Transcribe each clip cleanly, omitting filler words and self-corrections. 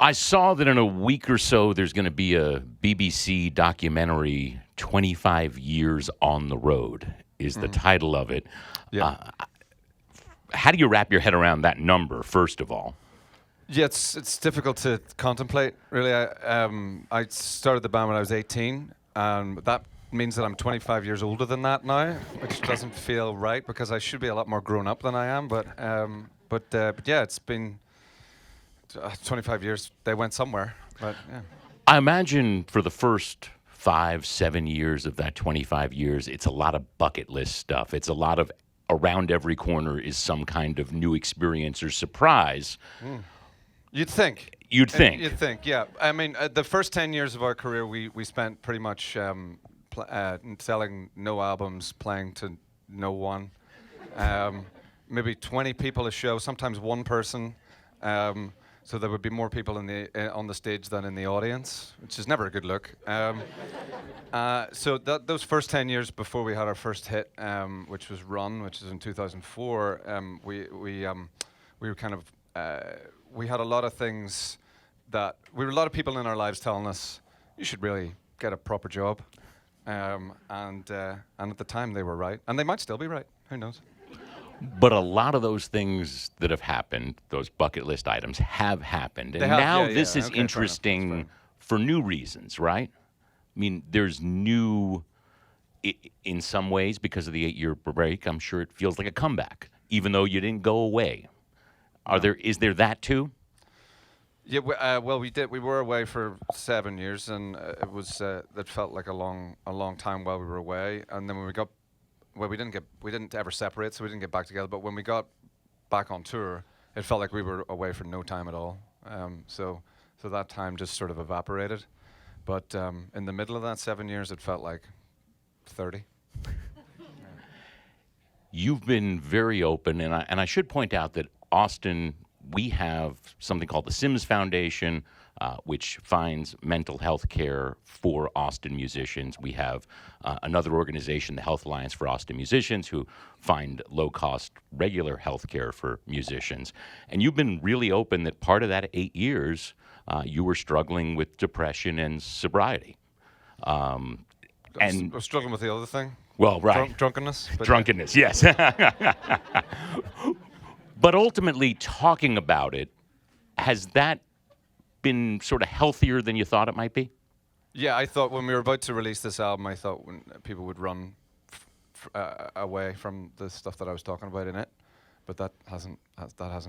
I saw that in a week or so there's going to be a BBC documentary, 25 Years on the Road is the title of it. Yeah. How do you wrap your head around that number, first of all? Yeah, it's difficult to contemplate, really. I started the band when I was 18, and that means that I'm 25 years older than that now, which doesn't feel right because I should be a lot more grown up than I am. But yeah, it's been 25 years. They went somewhere, but yeah. I imagine for the first 5-7 years of that 25 years, it's a lot of bucket list stuff. It's a lot of around every corner is some kind of new experience or surprise. You'd think. You'd think. You'd think, yeah. I mean, the first 10 years of our career, we spent pretty much selling no albums, playing to no one. Maybe 20 people a show, sometimes one person. So there would be more people on the stage than in the audience, which is never a good look. So those first 10 years before we had our first hit, which was Run, which is in 2004, we were kind of we had a lot of things that we were a lot of people in our lives telling us you should really get a proper job, and at the time they were right, and they might still be right. Who knows? But a lot of those things that have happened, those bucket list items, have happened. And They have, now yeah, this yeah. is Okay, fair enough, interesting that's for new reasons, right? I mean, there's new, in some ways, because of the 8-year break, I'm sure it feels like a comeback, even though you didn't go away. Is there that too? Yeah, well, we did. We were away for 7 years, and it felt like a long time while we were away. And then when we got, well, we didn't ever separate, so we didn't get back together. But when we got back on tour, it felt like we were away for no time at all. So that time just sort of evaporated. But in the middle of that 7 years, it felt like 30. You've been very open, and I should point out that Austin, we have something called the Sims Foundation, which finds mental health care for Austin musicians. We have another organization, the Health Alliance for Austin Musicians, who find low-cost regular health care for musicians. And you've been really open that part of that 8 years, you were struggling with depression and sobriety. I was struggling with the other thing. Well, right. Drunkenness. Drunkenness, yes. But ultimately, talking about it, has that been sort of healthier than you thought it might be? Yeah, I thought when we were about to release this album, I thought when people would run away from the stuff that I was talking about in it, but that hasn't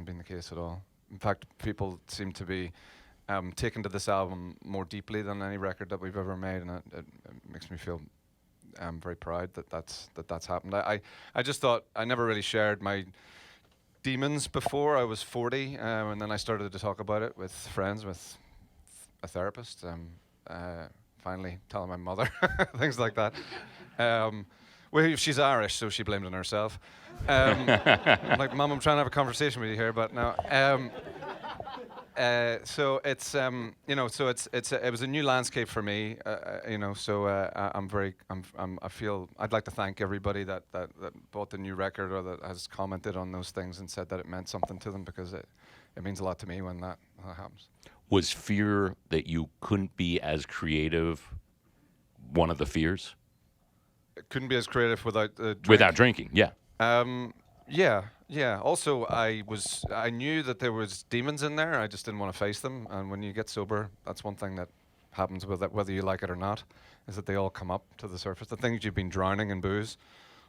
been the case at all. In fact, people seem to be taken to this album more deeply than any record that we've ever made, and it makes me feel very proud that that's happened. I just thought I never really shared my demons before I was 40, and then I started to talk about it with friends, with a therapist, finally telling my mother, things like that. Well, she's Irish, so she blamed it on herself. I'm like, Mum, I'm trying to have a conversation with you here, but no. So it's it was a new landscape for me, So I feel I'd like to thank everybody that bought the new record or that has commented on those things and said that it meant something to them, because it means a lot to me when that happens. Was fear that you couldn't be as creative one of the fears? It couldn't be as creative without drink. Without drinking, yeah. Yeah. Also, I knew that there was demons in there. I just didn't want to face them. And when you get sober, that's one thing that happens with it, whether you like it or not, is that they all come up to the surface. The things you've been drowning in booze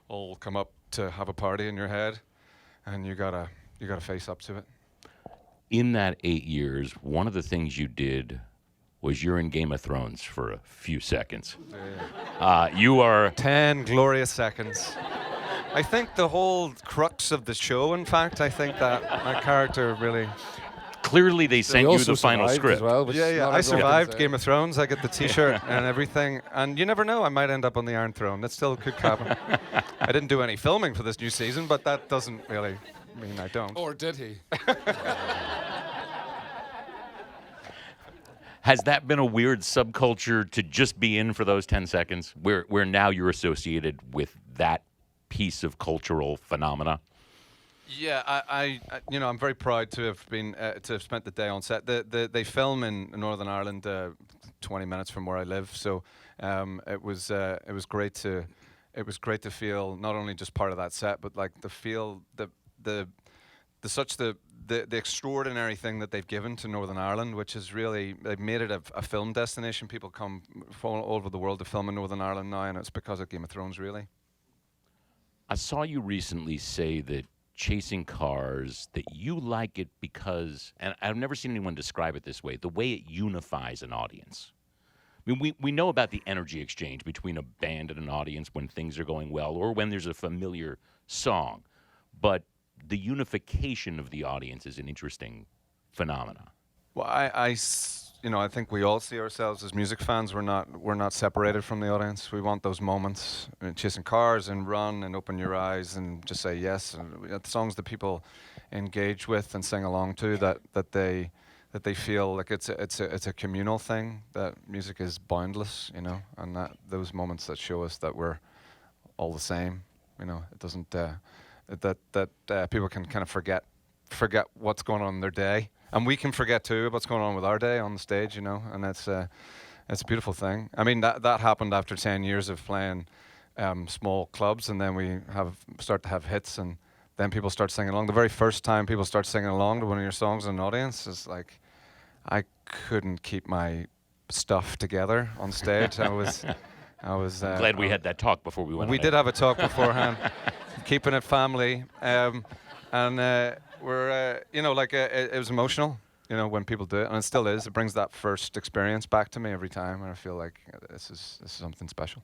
all come up to have a party in your head, and you gotta face up to it. In that 8 years, one of the things you did was you're in Game of Thrones for a few seconds. Yeah. You are 10 glorious seconds. I think the whole crux of the show, in fact, I think that my character really... Clearly they sent you the final script. As well, which Yeah, not I everyone survived can say. Game of Thrones. I get the T-shirt and everything. And you never know, I might end up on the Iron Throne. That still could happen. I didn't do any filming for this new season, but that doesn't really mean I don't. Or did he? Has that been a weird subculture to just be in for those 10 seconds, where now you're associated with that piece of cultural phenomena? Yeah, I'm very proud to have been to have spent the day on set. They film in Northern Ireland, 20 minutes from where I live. So it was great to feel not only just part of that set, but like the feel the the such the extraordinary thing that they've given to Northern Ireland, which is really they've made it a film destination. People come from all over the world to film in Northern Ireland now, and it's because of Game of Thrones, really. I saw you recently say that chasing cars, that you like it because, and I've never seen anyone describe it this way, the way it unifies an audience. I mean, we know about the energy exchange between a band and an audience when things are going well or when there's a familiar song. But the unification of the audience is an interesting phenomena. Well, I think we all see ourselves as music fans. We're not separated from the audience. We want those moments, chasing cars and Run and Open Your Eyes and just say yes. And songs that people engage with and sing along to that they feel like it's a communal thing. That music is boundless, and that those moments that show us that we're all the same. It doesn't that people can kind of forget what's going on in their day, and we can forget too what's going on with our day on the stage, and it's a beautiful thing. I mean, that happened after 10 years of playing small clubs, and then we start to have hits, and then people start singing along. The very first time people start singing along to one of your songs in an audience is like, I couldn't keep my stuff together on stage. I was Glad we had that talk before we went we on did air. have a talk beforehand, keeping it family, and we're it was emotional, when people do it, and it still is. It brings that first experience back to me every time, and I feel like this is something special.